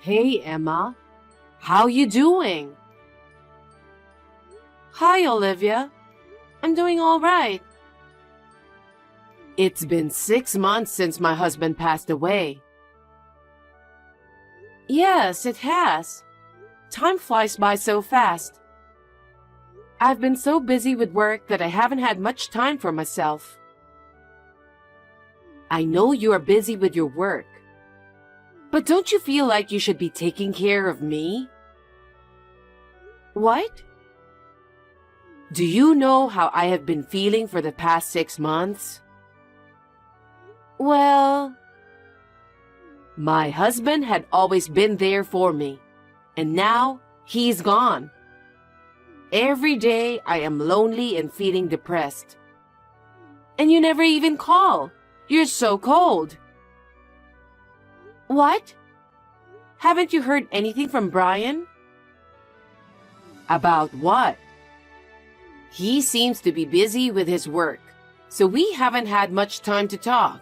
Hey, Emma. How you doing? Hi, Olivia. I'm doing all right. It's been 6 months since my husband passed away. Yes, it has. Time flies by so fast. I've been so busy with work that I haven't had much time for myself. I know you are busy with your work, but don't you feel like you should be taking care of me? What? Do you know how I have been feeling for the past 6 months? Well, my husband had always been there for me, and now he's gone. Every day I am lonely and feeling depressed. And you never even call. You're so cold. What? Haven't you heard anything from Brian? About what? He seems to be busy with his work, so we haven't had much time to talk.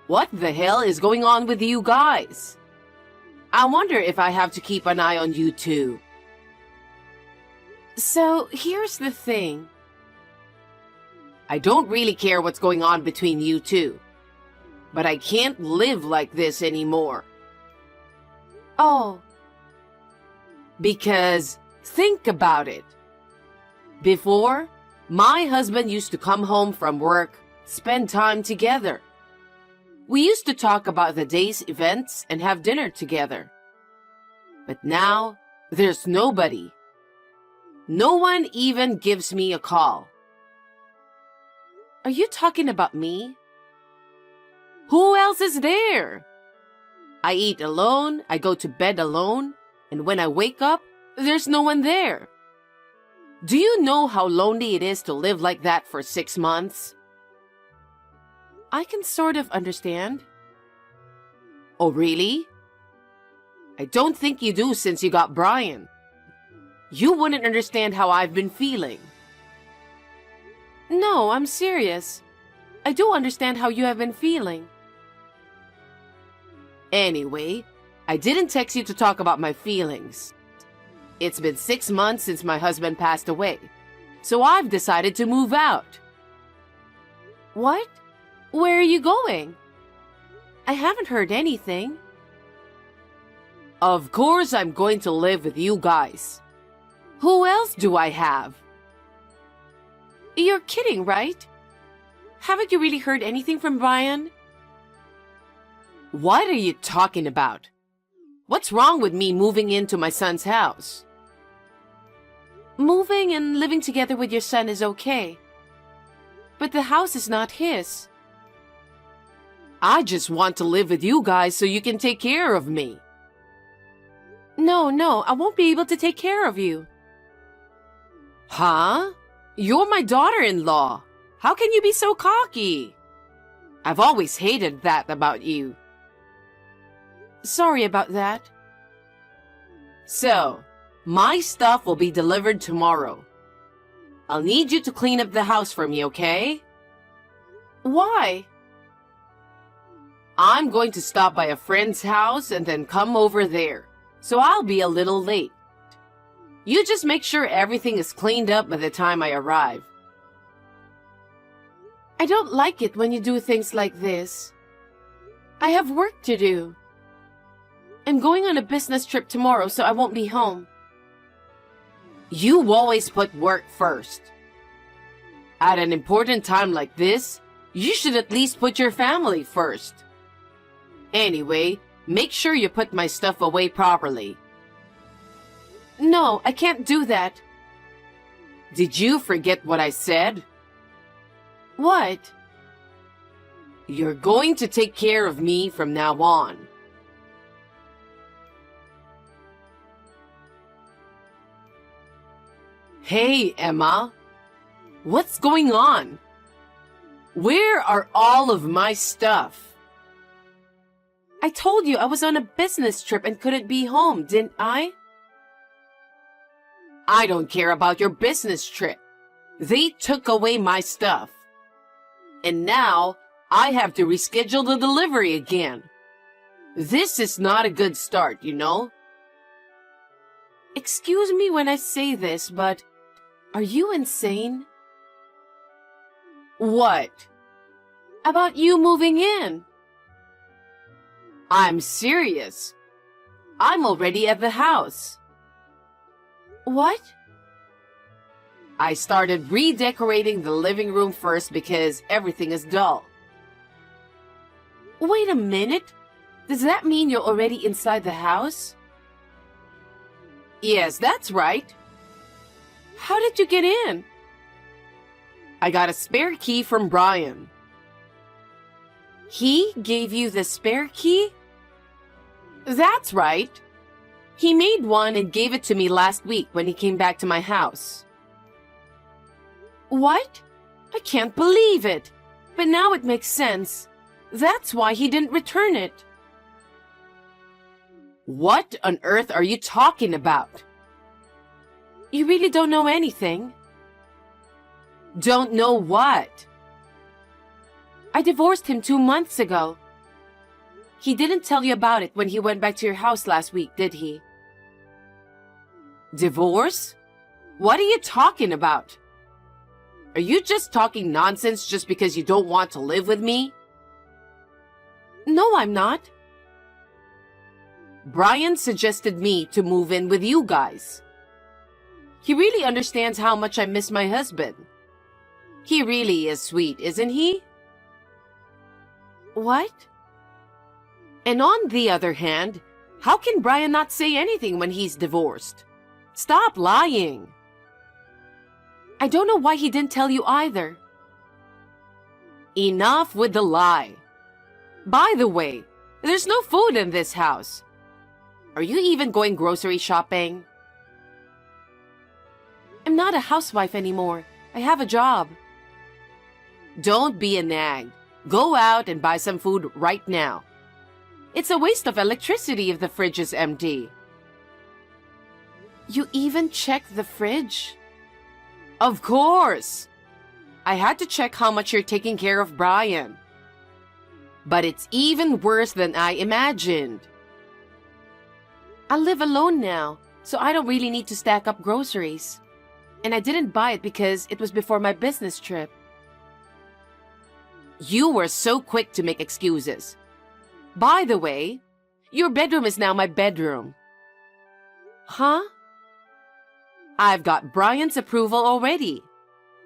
What the hell is going on with you guys? I wonder if I have to keep an eye on you too. So here's the thing. I don't really care what's going on between you two, but I can't live like this anymore. Oh. Because think about it. Before, my husband used to come home from work, spend time together. We used to talk about the day's events and have dinner together. But now, there's nobody. No one even gives me a call. Are you talking about me? Who else is there? I eat alone, I go to bed alone, and when I wake up, there's no one there. Do you know how lonely it is to live like that for 6 months? I can sort of understand. Oh, really? I don't think you do since you got Brian. You wouldn't understand how I've been feeling. No, I'm serious. I do understand how you have been feeling. Anyway, I didn't text you to talk about my feelings. It's been 6 months since my husband passed away, so I've decided to move out. What? Where are you going? I haven't heard anything. Of course I'm going to live with you guys. Who else do I have? You're kidding, right? Haven't you really heard anything from Brian? What are you talking about? What's wrong with me moving into my son's house? Moving and living together with your son is okay. But the house is not his. I just want to live with you guys so you can take care of me. No, I won't be able to take care of you. Huh? You're my daughter-in-law. How can you be so cocky? I've always hated that about you. Sorry about that. So, my stuff will be delivered tomorrow. I'll need you to clean up the house for me, okay? Why? I'm going to stop by a friend's house and then come over there, so I'll be a little late. You just make sure everything is cleaned up by the time I arrive. I don't like it when you do things like this. I have work to do. I'm going on a business trip tomorrow, so I won't be home. You always put work first. At an important time like this, you should at least put your family first. Anyway, make sure you put my stuff away properly. No, I can't do that. Did you forget what I said? What? You're going to take care of me from now on. Hey, Emma. What's going on? Where are all of my stuff? I told you I was on a business trip and couldn't be home, didn't I? I don't care about your business trip. They took away my stuff. And now I have to reschedule the delivery again. This is not a good start, you know? Excuse me when I say this, but are you insane? What? About you moving in? I'm serious. I'm already at the house. What? I started redecorating the living room first because everything is dull. Wait a minute. Does that mean you're already inside the house? Yes, that's right. How did you get in? I got a spare key from Brian. He gave you the spare key? That's right. He made one and gave it to me last week when he came back to my house. What? I can't believe it. But now it makes sense. That's why he didn't return it. What on earth are you talking about? You really don't know anything? Don't know what? I divorced him 2 months ago. He didn't tell you about it when he went back to your house last week, did he? Divorce? What are you talking about? Are you just talking nonsense just because you don't want to live with me? No, I'm not. Brian suggested me to move in with you guys. He really understands how much I miss my husband. He really is sweet, isn't he? What? And on the other hand, how can Brian not say anything when he's divorced? Stop lying. I don't know why he didn't tell you either. Enough with the lie. By the way, there's no food in this house. Are you even going grocery shopping? I'm not a housewife anymore. I have a job. Don't be a nag. Go out and buy some food right now. It's a waste of electricity if the fridge is empty. You even checked the fridge? Of course. I had to check how much you're taking care of Brian. But it's even worse than I imagined. I live alone now, so I don't really need to stack up groceries. And I didn't buy it because it was before my business trip. You were so quick to make excuses. By the way, your bedroom is now my bedroom. Huh? I've got Brian's approval already.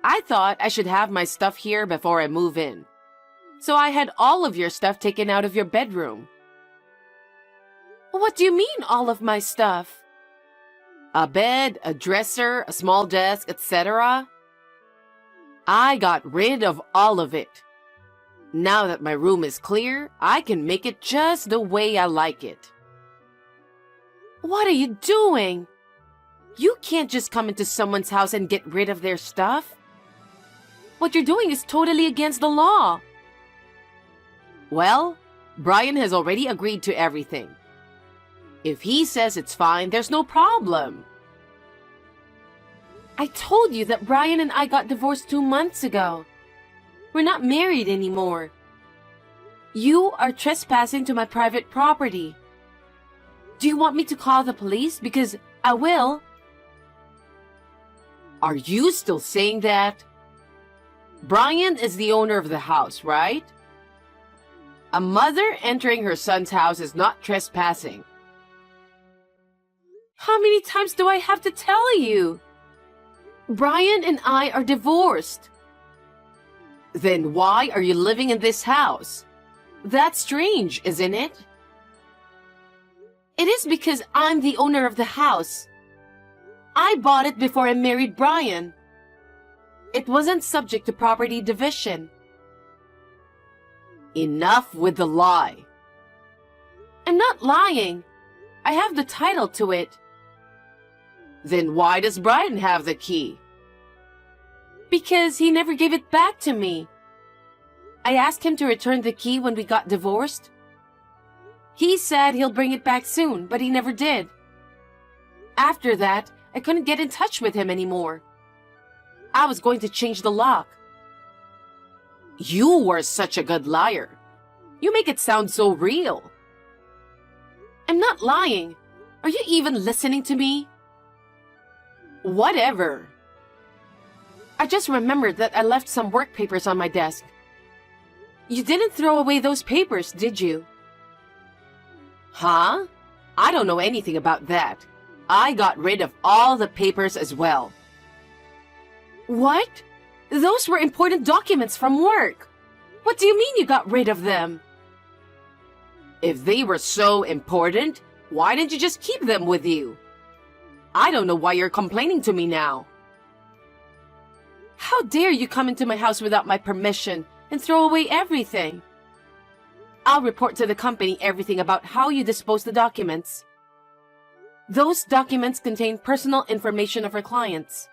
I thought I should have my stuff here before I move in. So I had all of your stuff taken out of your bedroom. What do you mean, all of my stuff? A bed, a dresser, a small desk, etc. I got rid of all of it. Now that my room is clear, I can make it just the way I like it. What are you doing? You can't just come into someone's house and get rid of their stuff. What you're doing is totally against the law. Well, Brian has already agreed to everything. If he says it's fine, there's no problem. I told you that Brian and I got divorced 2 months ago. We're not married anymore. You are trespassing to my private property. Do you want me to call the police? Because I will. Are you still saying that? Brian is the owner of the house, right? A mother entering her son's house is not trespassing. How many times do I have to tell you? Brian and I are divorced. Then why are you living in this house? That's strange, isn't it? It is because I'm the owner of the house. I bought it before I married Brian. It wasn't subject to property division. Enough with the lie. I'm not lying. I have the title to it. Then why does Brian have the key? Because he never gave it back to me. I asked him to return the key when we got divorced. He said he'll bring it back soon, but he never did. After that, I couldn't get in touch with him anymore. I was going to change the lock. You were such a good liar. You make it sound so real. I'm not lying. Are you even listening to me? Whatever. I just remembered that I left some work papers on my desk. You didn't throw away those papers, did you? Huh? I don't know anything about that. I got rid of all the papers as well. What? Those were important documents from work. What do you mean you got rid of them? If they were so important, why didn't you just keep them with you? I don't know why you're complaining to me now. How dare you come into my house without my permission and throw away everything? I'll report to the company everything about how you disposed the documents. Those documents contain personal information of our clients.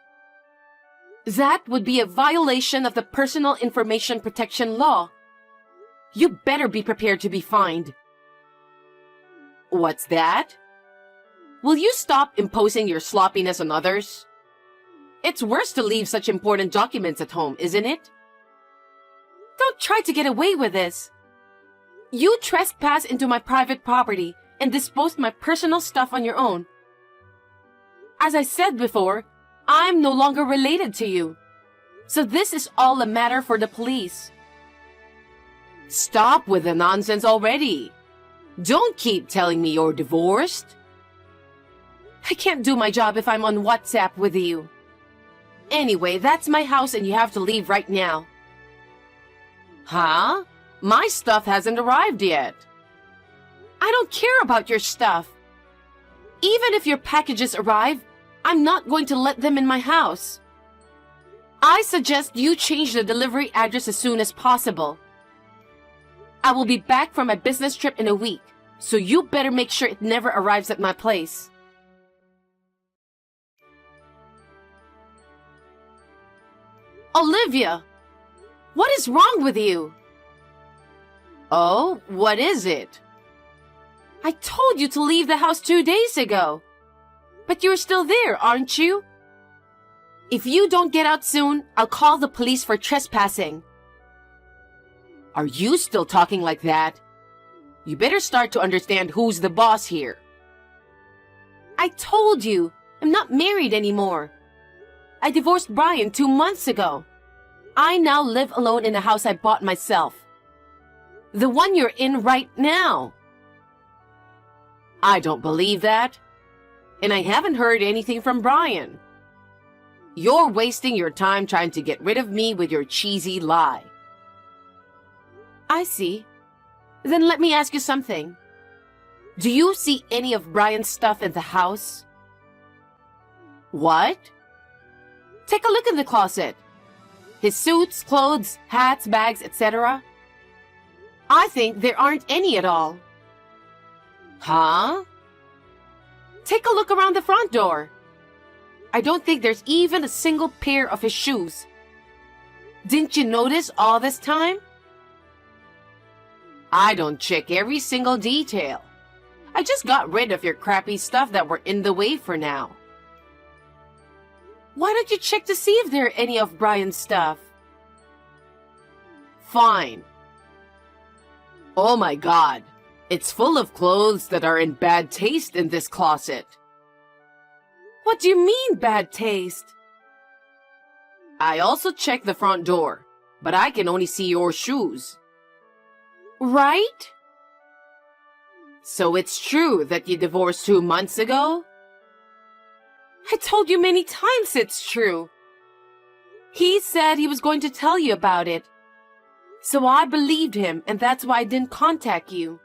That would be a violation of the Personal Information Protection Law. You better be prepared to be fined. What's that? Will you stop imposing your sloppiness on others? It's worse to leave such important documents at home, isn't it? Don't try to get away with this. You trespassed into my private property and disposed my personal stuff on your own. As I said before, I'm no longer related to you. So this is all a matter for the police. Stop with the nonsense already. Don't keep telling me you're divorced. I can't do my job if I'm on WhatsApp with you. Anyway, that's my house and you have to leave right now. Huh? My stuff hasn't arrived yet. I don't care about your stuff. Even if your packages arrive, I'm not going to let them in my house. I suggest you change the delivery address as soon as possible. I will be back from my business trip in a week, so you better make sure it never arrives at my place. Olivia! What is wrong with you? Oh, what is it? I told you to leave the house 2 days ago. But you're still there, aren't you? If you don't get out soon, I'll call the police for trespassing. Are you still talking like that? You better start to understand who's the boss here. I told you, I'm not married anymore. I divorced Brian 2 months ago. I now live alone in a house I bought myself. The one you're in right now. I don't believe that. And I haven't heard anything from Brian. You're wasting your time trying to get rid of me with your cheesy lie. I see. Then let me ask you something. Do you see any of Brian's stuff in the house? What? Take a look in the closet. His suits, clothes, hats, bags, etc. I think there aren't any at all. Huh? Take a look around the front door. I don't think there's even a single pair of his shoes. Didn't you notice all this time? I don't check every single detail. I just got rid of your crappy stuff that were in the way for now. Why don't you check to see if there are any of Brian's stuff? Fine. Oh my God. It's full of clothes that are in bad taste in this closet. What do you mean, bad taste? I also checked the front door, but I can only see your shoes. Right? So it's true that you divorced 2 months ago? I told you many times it's true. He said he was going to tell you about it. So I believed him, and that's why I didn't contact you.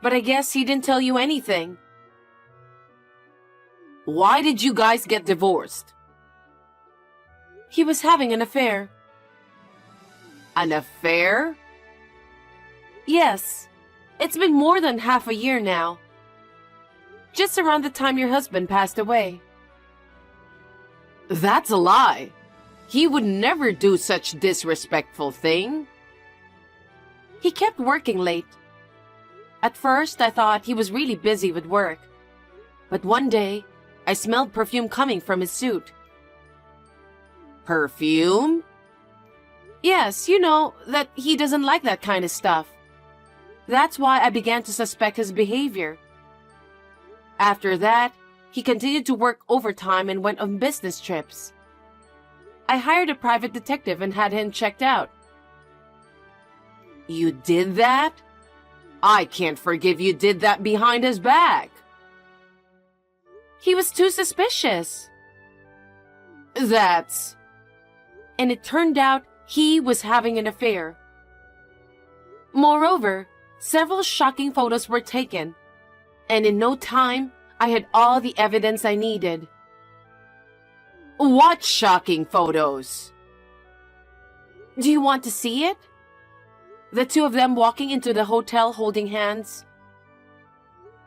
But I guess he didn't tell you anything. Why did you guys get divorced? He was having an affair. An affair? Yes. It's been more than half a year now. Just around the time your husband passed away. That's a lie. He would never do such disrespectful thing. He kept working late. At first, I thought he was really busy with work. But one day, I smelled perfume coming from his suit. Perfume? Yes, you know that he doesn't like that kind of stuff. That's why I began to suspect his behavior. After that, he continued to work overtime and went on business trips. I hired a private detective and had him checked out. You did that? I can't forgive you did that behind his back. He was too suspicious. And it turned out he was having an affair. Moreover, several shocking photos were taken, and in no time, I had all the evidence I needed. What shocking photos? Do you want to see it? The two of them walking into the hotel holding hands.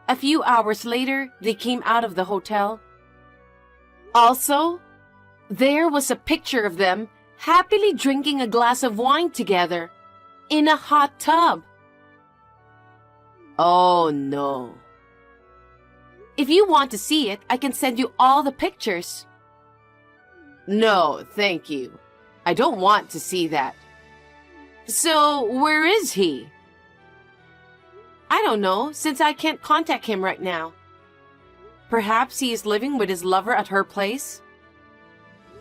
A few hours later, they came out of the hotel. Also, there was a picture of them happily drinking a glass of wine together in a hot tub. Oh no. If you want to see it, I can send you all the pictures. No, thank you. I don't want to see that. So, where is he? I don't know, since I can't contact him right now. Perhaps he is living with his lover at her place?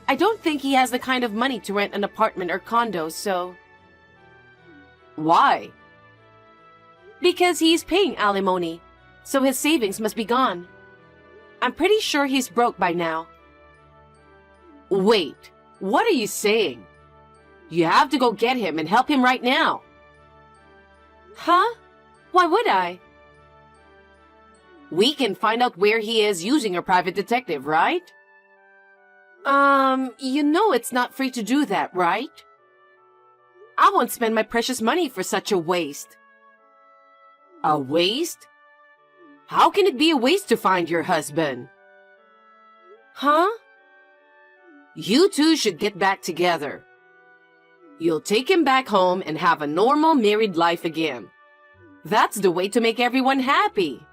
I don't think he has the kind of money to rent an apartment or condo, so... Why? Because he is paying alimony, so his savings must be gone. I'm pretty sure he's broke by now. Wait, what are you saying? You have to go get him and help him right now. Huh? Why would I? We can find out where he is using a private detective, right? You know it's not free to do that, right? I won't spend my precious money for such a waste. A waste? How can it be a waste to find your husband? Huh? You two should get back together. You'll take him back home and have a normal married life again. That's the way to make everyone happy.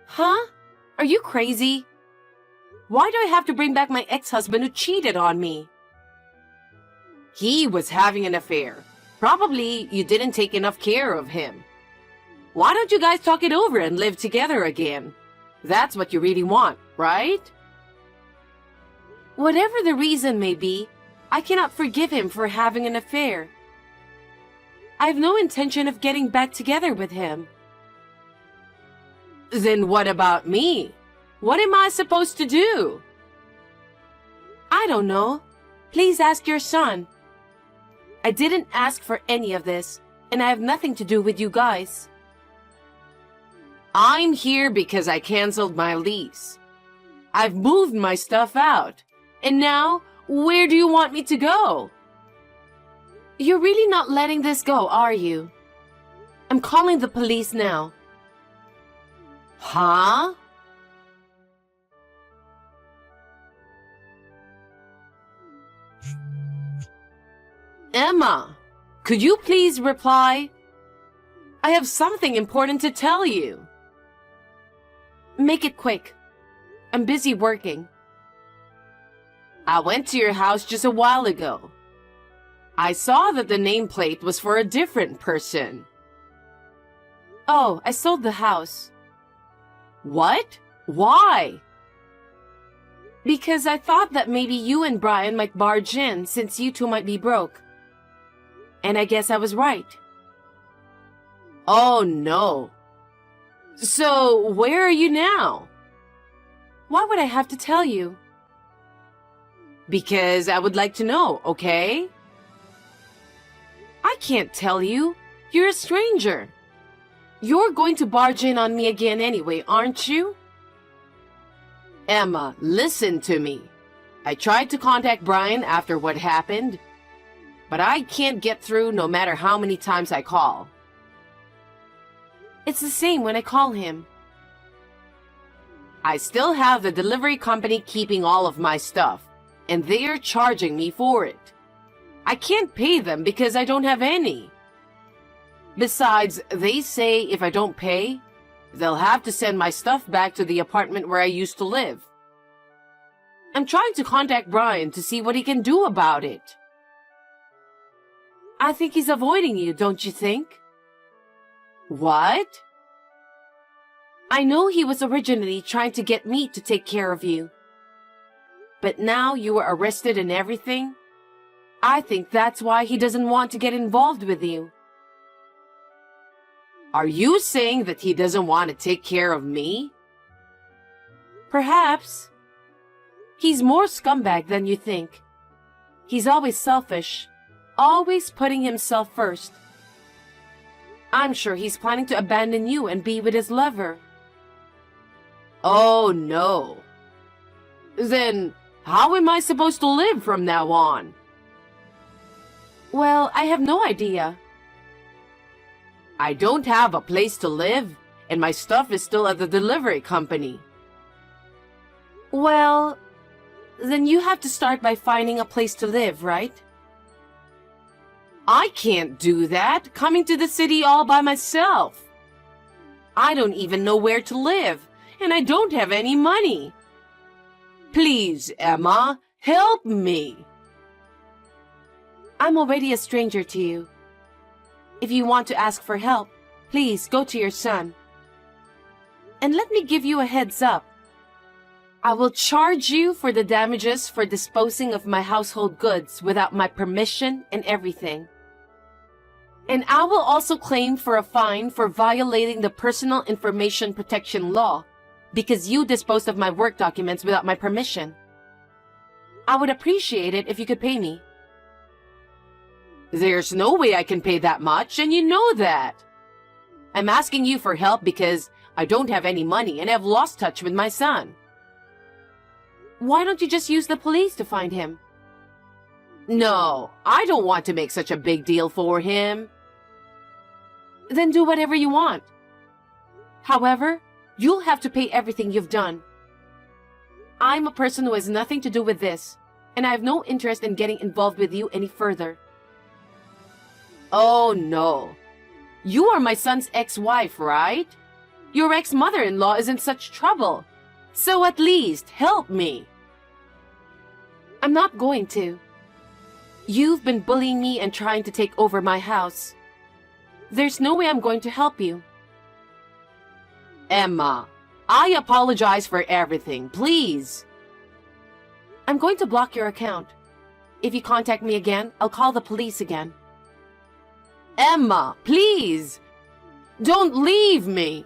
Huh? Are you crazy? Why do I have to bring back my ex-husband who cheated on me? He was having an affair. Probably you didn't take enough care of him. Why don't you guys talk it over and live together again? That's what you really want, right? Whatever the reason may be, I cannot forgive him for having an affair. I have no intention of getting back together with him. Then what about me? What am I supposed to do? I don't know. Please ask your son. I didn't ask for any of this, and I have nothing to do with you guys. I'm here because I canceled my lease. I've moved my stuff out. And now, where do you want me to go? You're really not letting this go, are you? I'm calling the police now. Huh? Emma, could you please reply? I have something important to tell you. Make it quick. I'm busy working. I went to your house just a while ago. I saw that the nameplate was for a different person. Oh, I sold the house. What? Why? Because I thought that maybe you and Brian might barge in since you two might be broke. And I guess I was right. Oh no. So, where are you now? Why would I have to tell you? Because I would like to know, okay? I can't tell you. You're a stranger. You're going to barge in on me again anyway, aren't you? Emma, listen to me. I tried to contact Brian after what happened, but I can't get through no matter how many times I call. It's the same when I call him. I still have the delivery company keeping all of my stuff, and they're charging me for it. I can't pay them because I don't have any. Besides, they say if I don't pay, they'll have to send my stuff back to the apartment where I used to live. I'm trying to contact Brian to see what he can do about it. I think he's avoiding you, don't you think? What? I know he was originally trying to get me to take care of you. But now you are arrested and everything. I think that's why he doesn't want to get involved with you. Are you saying that he doesn't want to take care of me? Perhaps. He's more scumbag than you think. He's always selfish, always putting himself first. I'm sure he's planning to abandon you and be with his lover. Oh no. Then how am I supposed to live from now on? Well, I have no idea. I don't have a place to live, and my stuff is still at the delivery company. Well, then you have to start by finding a place to live, right? I can't do that, coming to the city all by myself. I don't even know where to live, and I don't have any money. Please, Emma, help me. I'm already a stranger to you. If you want to ask for help, please go to your son. And let me give you a heads up. I will charge you for the damages for disposing of my household goods without my permission and everything. And I will also claim for a fine for violating the Personal Information Protection Law because you disposed of my work documents without my permission. I would appreciate it if you could pay me. There's no way I can pay that much, and you know that. I'm asking you for help because I don't have any money and have lost touch with my son. Why don't you just use the police to find him? No, I don't want to make such a big deal for him. Then do whatever you want. However, you'll have to pay everything you've done. I'm a person who has nothing to do with this, and I have no interest in getting involved with you any further. Oh no. You are my son's ex-wife, right? Your ex-mother-in-law is in such trouble. So at least help me. I'm not going to. You've been bullying me and trying to take over my house. There's no way I'm going to help you. Emma, I apologize for everything, please. I'm going to block your account. If you contact me again, I'll call the police again. Emma, please! Don't leave me!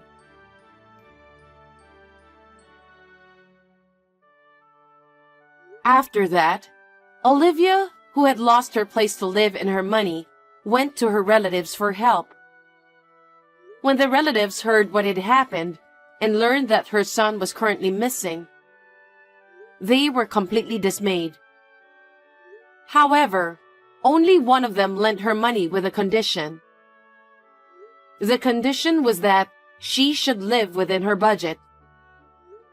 After that, Olivia, who had lost her place to live and her money, went to her relatives for help. When the relatives heard what had happened and learned that her son was currently missing, they were completely dismayed. However, only one of them lent her money with a condition. The condition was that she should live within her budget,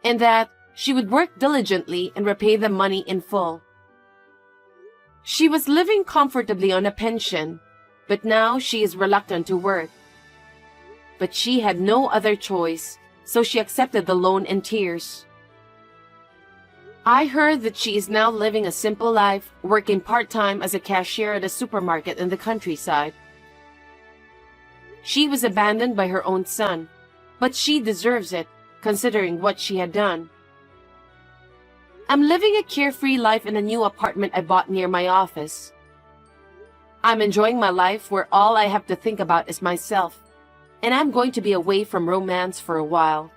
and that she would work diligently and repay the money in full. She was living comfortably on a pension, but now she is reluctant to work. But she had no other choice, so she accepted the loan in tears. I heard that she is now living a simple life, working part-time as a cashier at a supermarket in the countryside. She was abandoned by her own son, but she deserves it, considering what she had done. I'm living a carefree life in a new apartment I bought near my office. I'm enjoying my life where all I have to think about is myself, and I'm going to be away from romance for a while.